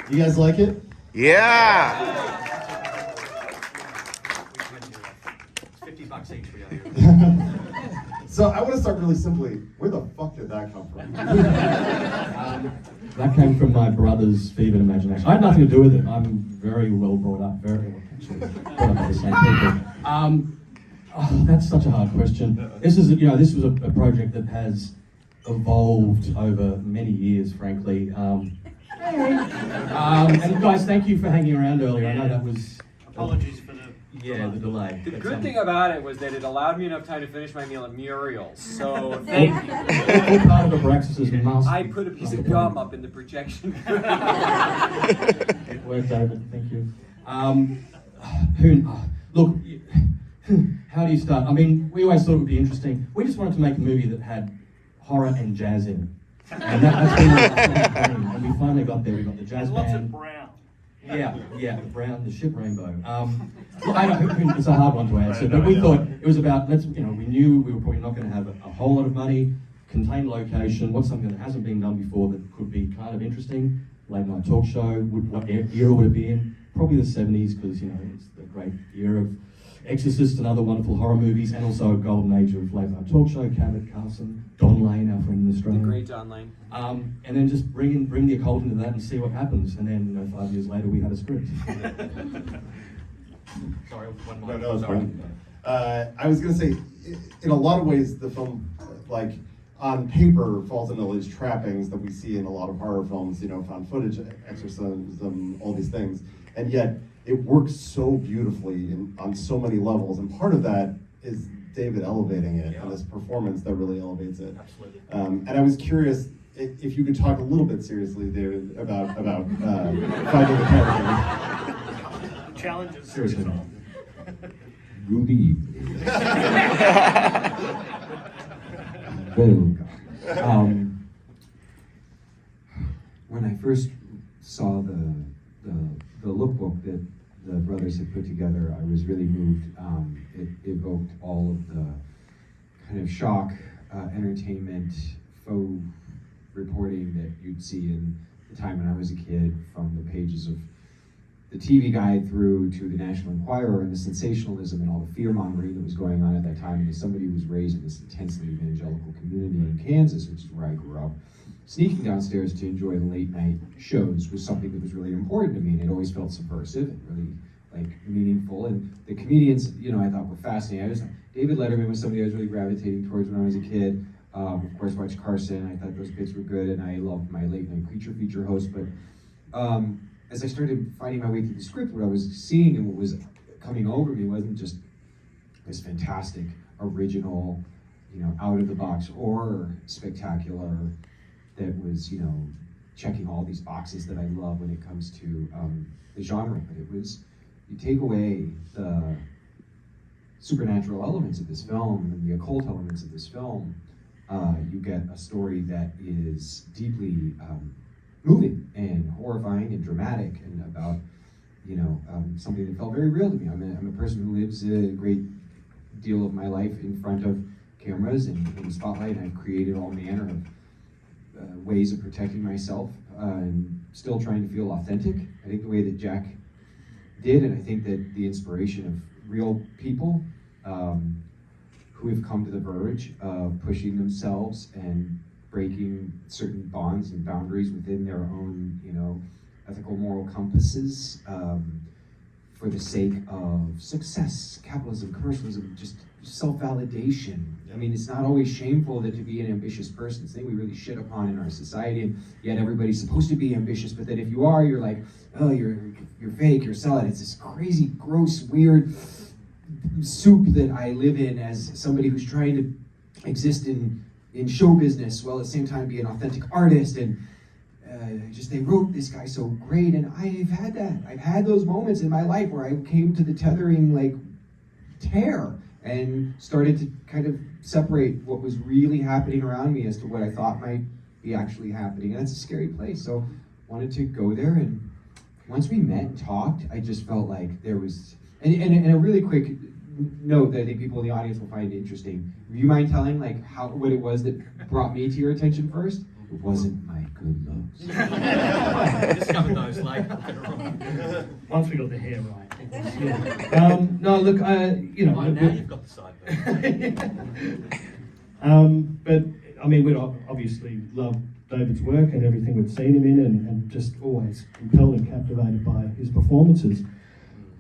You guys like it? Yeah. $50 each for you. So I want to start really simply. Where the fuck did that come from? That came from my brother's fevered imagination. I had nothing to do with it. I'm very well brought up, actually brought up by the same people. That's such a hard question. This was a project that has evolved over many years, frankly. And guys, thank you for hanging around earlier. I know that was Apologies for the delay. The good thing about it was that it allowed me enough time to finish my meal at Muriel's. So thank you. All part of the Braxis is must. I put a piece of gum up in the projection. It worked, David. Thank you. Look, how do you start? I mean, we always thought it would be interesting. We just wanted to make a movie that had horror and jazz in it. And that's been our dream. And we finally got there. We got the jazz lots band. of brown. Yeah, the ship rainbow. Look, I know it's a hard one to answer, but we thought it was about, we knew we were probably not going to have a whole lot of money, contained location, what's something that hasn't been done before that could be kind of interesting, late night talk show, what era would it be in? Probably the 70s, because, it's the great era of Exorcist and other wonderful horror movies, and also a golden age of late night talk show, Cabot, Carson, Don Lane, our friend in Australia. The great Don Lane. And then just bring the occult into that and see what happens. And then 5 years later, we had a script. Sorry, one more. No, it's fine. I was going to say, in a lot of ways, the film, on paper, falls into these trappings that we see in a lot of horror films, found footage, exorcism, all these things. And yet, it works so beautifully on so many levels. And part of that is David elevating it, and this performance that really elevates it. Absolutely. And I was curious if you could talk a little bit seriously, David, about finding the character. Challenges. Seriously. Good evening. When I first saw the lookbook that the brothers had put together, I was really moved. It evoked all of the kind of shock, entertainment, faux reporting that you'd see in the time when I was a kid, from the pages of the TV Guide through to the National Enquirer, and the sensationalism and all the fear-mongering that was going on at that time. And as somebody who was raised in this intensely evangelical community in Kansas, which is where I grew up, sneaking downstairs to enjoy the late-night shows was something that was really important to me, and it always felt subversive and really meaningful. And the comedians, I thought were fascinating. David Letterman was somebody I was really gravitating towards when I was a kid. Of course, watched Carson. I thought those bits were good, and I loved my late-night creature feature host. But as I started finding my way through the script, what I was seeing and what was coming over me wasn't just this fantastic, original, out-of-the-box horror spectacular that was, checking all these boxes that I love when it comes to the genre. But it was, you take away the supernatural elements of this film and the occult elements of this film, you get a story that is deeply moving and horrifying and dramatic, and about something that felt very real to me. I'm a person who lives a great deal of my life in front of cameras and in the spotlight, and I've created all manner of ways of protecting myself and still trying to feel authentic. I think the way that Jack did, and I think that the inspiration of real people who have come to the verge of pushing themselves and breaking certain bonds and boundaries within their own, ethical, moral compasses for the sake of success, capitalism, commercialism, just self-validation. I mean, it's not always shameful to be an ambitious person. It's a thing we really shit upon in our society, and yet everybody's supposed to be ambitious, but then if you are, you're like, oh, you're fake, you're selling. It's this crazy, gross, weird soup that I live in as somebody who's trying to exist in show business while at the same time be an authentic artist. And they wrote this guy so great, and I've had that. I've had those moments in my life where I came to the tethering tear and started to kind of separate what was really happening around me as to what I thought might be actually happening. And that's a scary place. So wanted to go there, and once we met and talked, I just felt like there was, and a really quick note that I think people in the audience will find interesting. Do you mind telling like what it was that brought me to your attention first? It wasn't my good looks. Discovered those later. Once we got the hair right. Yeah. No, look, you know. Oh, now you've got the side. But I mean, we'd obviously loved David's work and everything we'd seen him in, and just always compelled and captivated by his performances.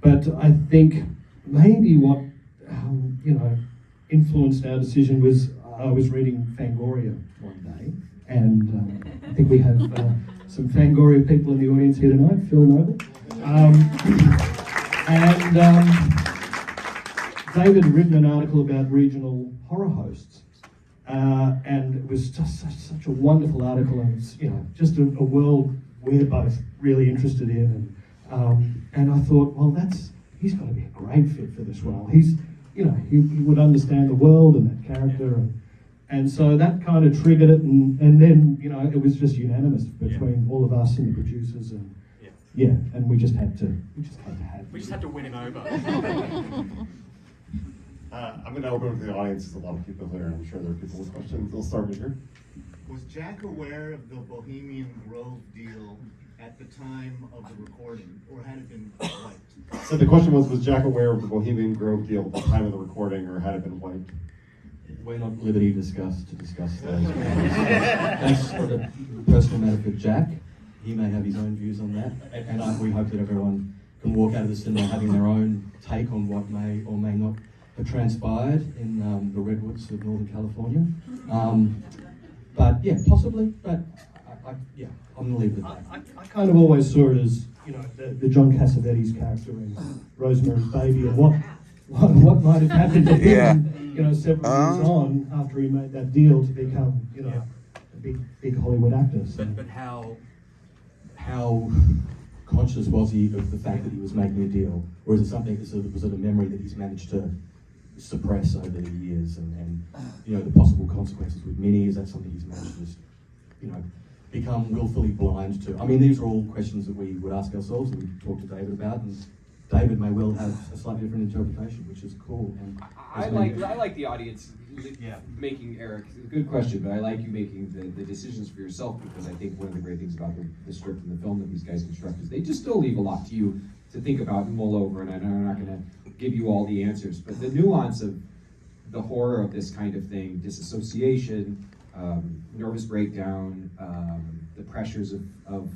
But I think maybe what you know influenced our decision was I was reading Fangoria one day, and I think we have some Fangoria people in the audience here tonight. Phil Noble, and David had written an article about regional horror hosts. And it was just such a wonderful article, and it's just a world we're both really interested in, and I thought, well, he's got to be a great fit for this role. He would understand the world and that character, and so that kind of triggered it, and then it was just unanimous between all of us and the producers, and and we just had to have. We just had to win him over. I'm going to open it to the audience. There's a lot of people here. I'm sure there are people with questions. We'll start with here. Was Jack aware of the Bohemian Grove deal at the time of the recording, or had it been wiped? So the question was Jack aware of the Bohemian Grove deal at the time of the recording, or had it been wiped? We're not at liberty to discuss those matters. That's sort of a personal matter for Jack. He may have his own views on that, and we hope that everyone can walk out of the cinema having their own take on what may or may not have transpired in the redwoods of Northern California. But yeah, possibly, but I'm going to leave it at that. I kind of always saw it as the John Cassavetes character in Rosemary's Baby, and what might have happened to him, several years on after he made that deal to become a big Hollywood actor. So. But how conscious was he of the fact that he was making a deal, or is it something was it a memory that he's managed to suppress over the years, and the possible consequences with Minnie? Is that something he's managed to just become willfully blind to? I mean, these are all questions that we would ask ourselves and we talk to David about, and David may well have a slightly different interpretation, which is cool. And I like the audience making Eric. Good question, but I like you making the decisions for yourself, because I think one of the great things about the script and the film that these guys construct is they just still leave a lot to you to think about and mull over, and I'm not going to give you all the answers, but the nuance of the horror of this kind of thing, disassociation, nervous breakdown, the pressures of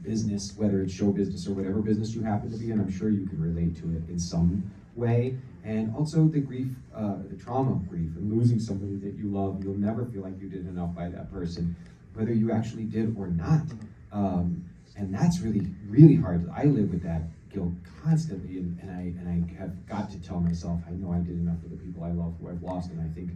business, whether it's show business or whatever business you happen to be in, I'm sure you can relate to it in some way. And also the grief, the trauma of grief, and losing somebody that you love. You'll never feel like you did enough by that person, whether you actually did or not. And that's really, really hard. I live with that guilt constantly, and I have got to tell myself, I know I did enough for the people I love who I've lost, and I think,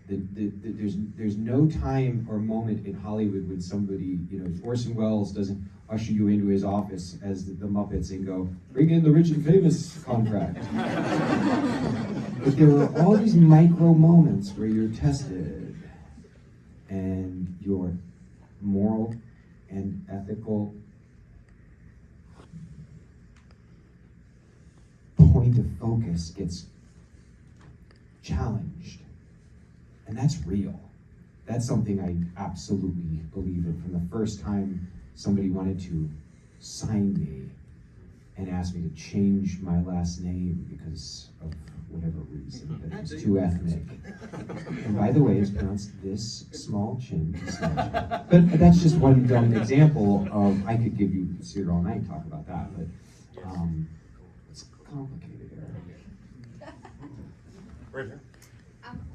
there's no time or moment in Hollywood when somebody, Orson Welles doesn't usher you into his office as the Muppets and go, bring in the rich and famous contract. But there are all these micro moments where you're tested, and your moral and ethical point of focus gets challenged. And that's real. That's something I absolutely believe in. From the first time somebody wanted to sign me and asked me to change my last name because of whatever reason, that it was too ethnic. And by the way, it's pronounced this small chin. But that's just one dumb example of, I could give you, sit here all night and talk about that, but it's complicated, Eric. Right here.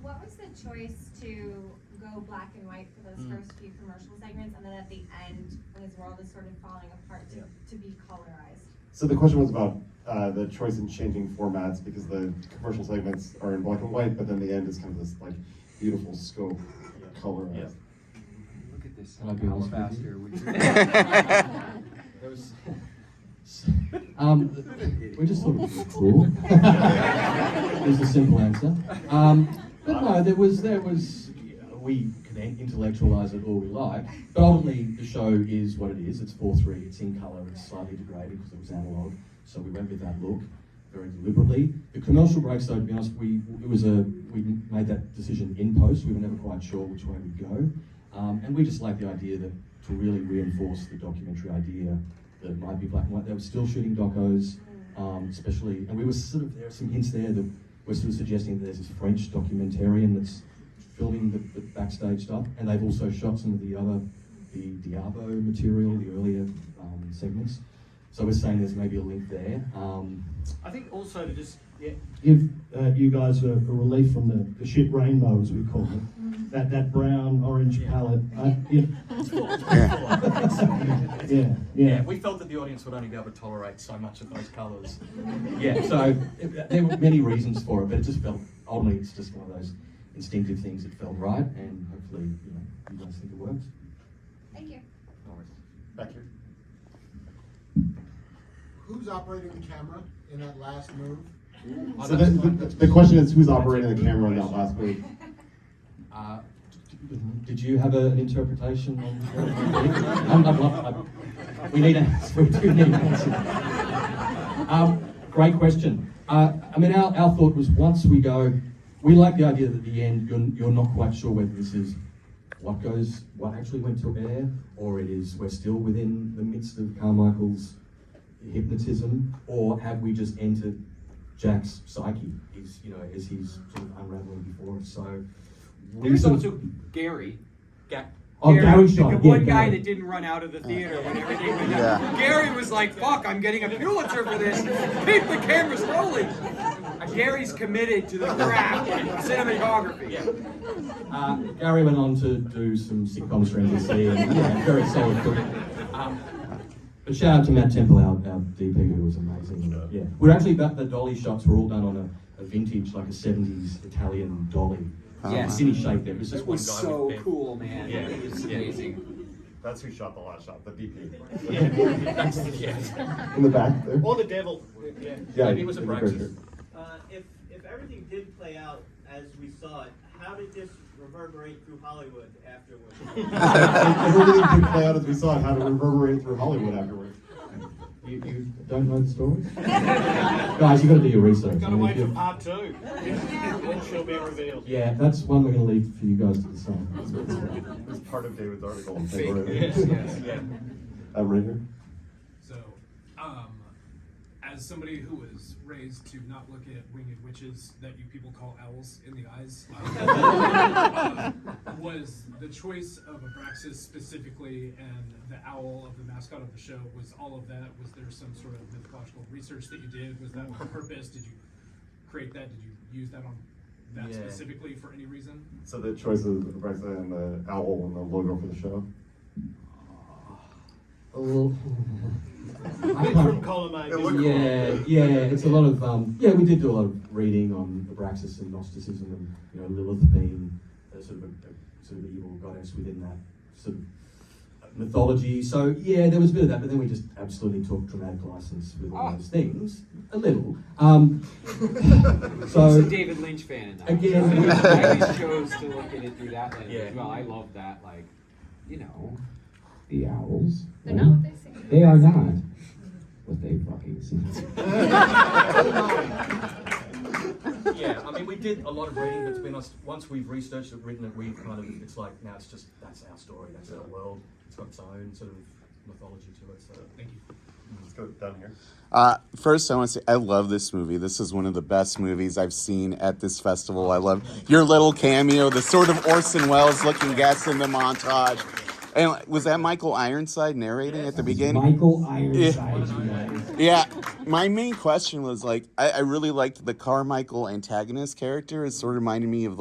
What was the choice to go black and white for those first few commercial segments, and then at the end, when his world is sort of falling apart, to be colorized? So the question was about the choice in changing formats, because the commercial segments are in black and white, but then the end is kind of this beautiful scope color. Yeah. Look at this. Can I be honest with alabaster. Would you? There was, we just thought it was cool. Is the simple answer. But no, there was. We can intellectualize it all we like, but ultimately the show is what it is. It's 4:3. It's in color. It's slightly degraded because it was analog. So we went with that look very deliberately. The commercial breaks, though, to be honest, we made that decision in post. We were never quite sure which way we'd go. And we just like the idea that to really reinforce the documentary idea that it might be black and white. They were still shooting docos, especially, and we were there are some hints there that we're sort of suggesting that there's this French documentarian that's filming the backstage stuff, and they've also shot some of the Diabo material, the earlier segments. So we're saying there's maybe a link there. I think also to just Give you guys a relief from the shit rainbow, as we call it. That brown orange palette. Yeah. we felt that the audience would only be able to tolerate so much of those colours. Yeah, so there were many reasons for it, but it just felt, ultimately, it's just one of those instinctive things that felt right, and hopefully, you guys think it works. Thank you. No worries. Back here. Who's operating the camera in that last move? So the question is, who's operating the camera in that last move? Did you have an interpretation on we need answers. We do need answers. Great question. I mean, our thought was, once we go, we like the idea that at the end you're not quite sure whether this is what actually went to air, or it is we're still within the midst of Carmichael's hypnotism, or have we just entered Jack's psyche? As he's sort of unraveling before us. So There's also Gary. Gary shot. The one guy that didn't run out of the theater when everything went down. Gary was like, fuck, I'm getting a Pulitzer for this. Keep the cameras rolling. Gary's committed to the craft and cinematography. Gary went on to do some sitcom streams and very solid cook. But shout out to Matt Temple, our DP, who was amazing. Yeah, we're actually, the dolly shots were all done on a vintage, like a 70s Italian dolly. Yes. Cine shape there. It was just It was one guy so with cool, man. Yeah. It was amazing. That's who shot the last shot, the DP. Yeah. In the back there. Or the devil. Yeah, Maybe it was a in the Braxis. picture. If everything did play out as we saw it, how did this reverberate through Hollywood afterwards? If everything did play out as we saw it, how to reverberate through Hollywood afterwards. You don't know the story? Guys, you've got to do your research. Gotta wait for part 2. All shall be revealed. Yeah, that's one we're going to leave for you guys to decide. It was part of David's article. In Yes, Paper. yeah. Right here. So, as somebody who was raised to not look at winged witches that you people call owls in the eyes, was the choice of Abraxas specifically and the owl of the mascot of the show, was all of that? Was there some sort of mythological research that you did? Was that on purpose? Did you create that? Did you use that on that specifically for any reason? So the choice of the Brexit and the owl and the logo for the show. From column A. It's a lot of we did do a lot of reading on Abraxas and Gnosticism, and Lilith being a sort of evil goddess within that sort of mythology. So there was a bit of that, but then we just absolutely took dramatic license with all those things, a little. He's a David Lynch fan in that. Again, I always chose to look at it through that lens as well. I love that, The owls. They're not what they say. They are not what they fucking seem. Yeah, I mean, we did a lot of reading, but to be honest, once we've researched it, written it, it's like, now it's just, that's our story, that's our world. It's got its own sort of mythology to it, so thank you. Let's go down here. First, I want to say I love this movie. This is one of the best movies I've seen at this festival. I love your little cameo, the sort of Orson Welles looking guest in the montage. And was that Michael Ironside narrating at the beginning? Michael Ironside. Yeah. My main question was I really liked the Carmichael antagonist character. It sort of reminded me of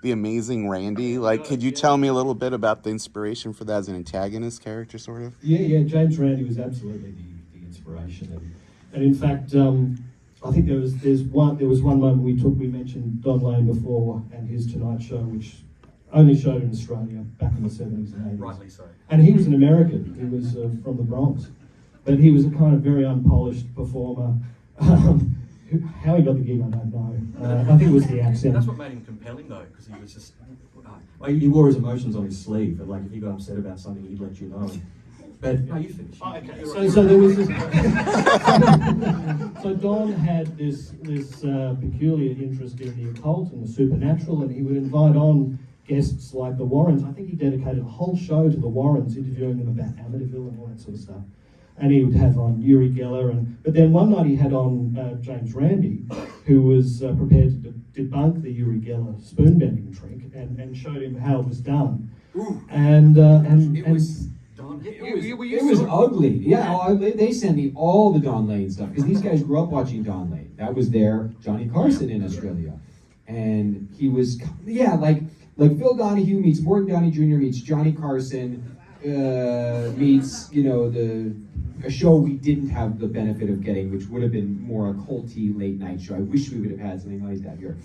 the Amazing Randy. Could you tell me a little bit about the inspiration for that as an antagonist character, sort of? Yeah. James Randi was absolutely the inspiration, and in fact, I think there was one moment we mentioned Don Lane before and his Tonight Show, which only showed in Australia back in the 70s and 80s. Rightly so. And he was an American. He was from the Bronx, but he was a kind of very unpolished performer. How he got the gig, I don't know. I think it was the accent. That's what made him compelling, though, because he was just... He wore his emotions on his sleeve, and if he got upset about something, he'd let you know. But no, you finish. So there was this. So Don had this peculiar interest in the occult and the supernatural, and he would invite on guests like the Warrens. I think he dedicated a whole show to the Warrens, interviewing them about Amityville and all that sort of stuff. And he would have on Uri Geller, but then one night he had on James Randi, who was prepared to debunk the Uri Geller spoon bending trick and showed him how it was done. Ooh. And It was ugly. Yeah, well, they sent me all the Don Lane stuff because these guys grew up watching Don Lane. That was their Johnny Carson in Australia, and he was like Phil Donahue meets Morton Downey Jr. meets Johnny Carson meets a show we didn't have the benefit of getting, which would have been more a culty late night show. I wish we would have had something like that here.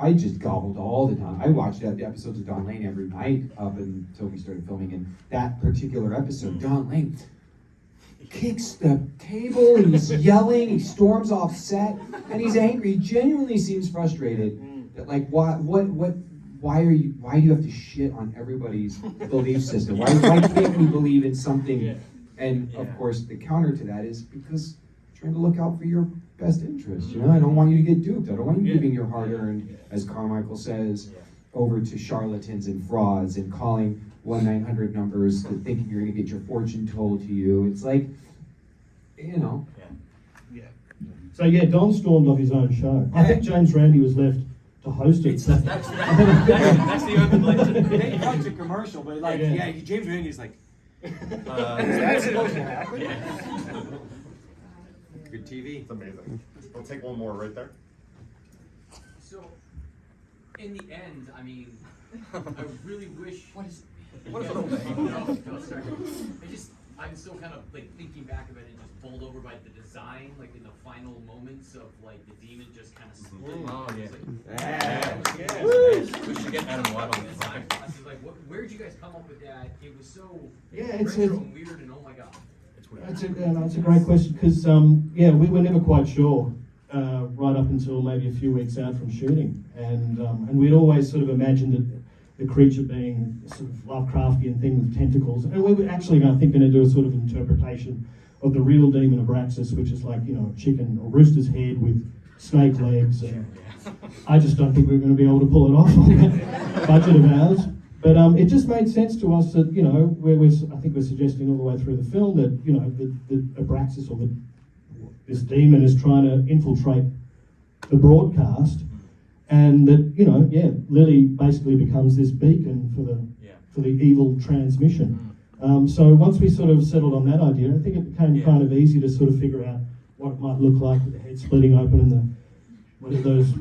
I just gobbled all the time. I watched the episodes of Don Lane every night up until we started filming. And that particular episode, Don Lane kicks the table, he's yelling, he storms off set, and he's angry. He genuinely seems frustrated. That like, why do you have to shit on everybody's belief system? Why can't we believe in something? And of course, the counter to that is because I'm trying to look out for your best interest. I don't want you to get duped. I don't want you giving your hard-earned, as Carmichael says, over to charlatans and frauds and calling 1-900 numbers and thinking you're going to get your fortune told to you. It's like, So yeah, Don stormed off his own show. I think James Randi was left to host it. That's the urban legend. They cut to commercial, but James Randi's like, is that supposed to happen? Good TV. It's amazing. We'll take one more right there. So, in the end, I mean, I really wish. What is I'm still kind of like thinking back about it, just bowled over by the design, like in the final moments of like the demon just kind of split. Oh yeah. We should get Adam White on this. Like, where'd you guys come up with that? It was so it's retro and weird, and oh my god. That's a great question because we were never quite sure right up until maybe a few weeks out from shooting, and we'd always sort of imagined it. The creature being sort of Lovecraftian thing with tentacles. And we were actually, I think, going to do a sort of interpretation of the real demon Abraxas, which is like, a chicken or rooster's head with snake legs. And I just don't think we were going to be able to pull it off on that budget of ours. But it just made sense to us that, I think we're suggesting all the way through the film that, the Abraxas or this demon is trying to infiltrate the broadcast. And that, Lily basically becomes this beacon for the evil transmission. So once we sort of settled on that idea, I think it became kind of easy to sort of figure out what it might look like with the head splitting open and those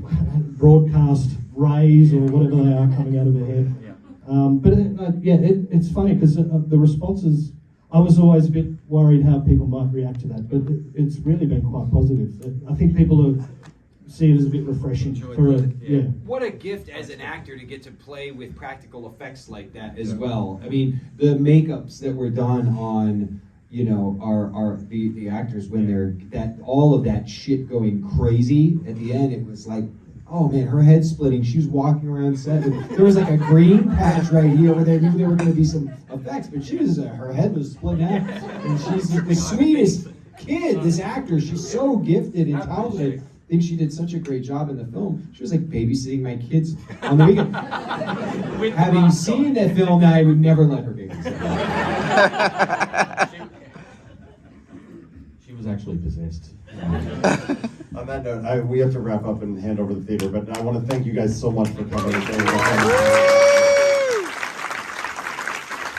broadcast rays or whatever they are coming out of her head. It's funny because the responses, I was always a bit worried how people might react to that, but it's really been quite positive. I think people have see it as a bit refreshing. What a gift as an actor to get to play with practical effects like that as well. I mean, the makeups that were done on, the actors when they're all of that shit going crazy. At the end, it was like, oh man, her head splitting. She was walking around set. There was like a green patch right here where they knew there were going to be some effects, but she was her head was split out, and she's the sweetest kid. This actor, she's so gifted and talented. I think she did such a great job in the film. She was like babysitting my kids on the weekend. Having seen that film, I would never let her babysit. She was actually possessed. On that note, we have to wrap up and hand over the theater, but I want to thank you guys so much for coming.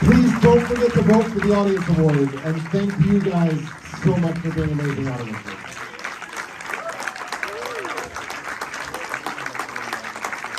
Please don't forget to vote for the Audience Award, and thank you guys so much for being amazing audience.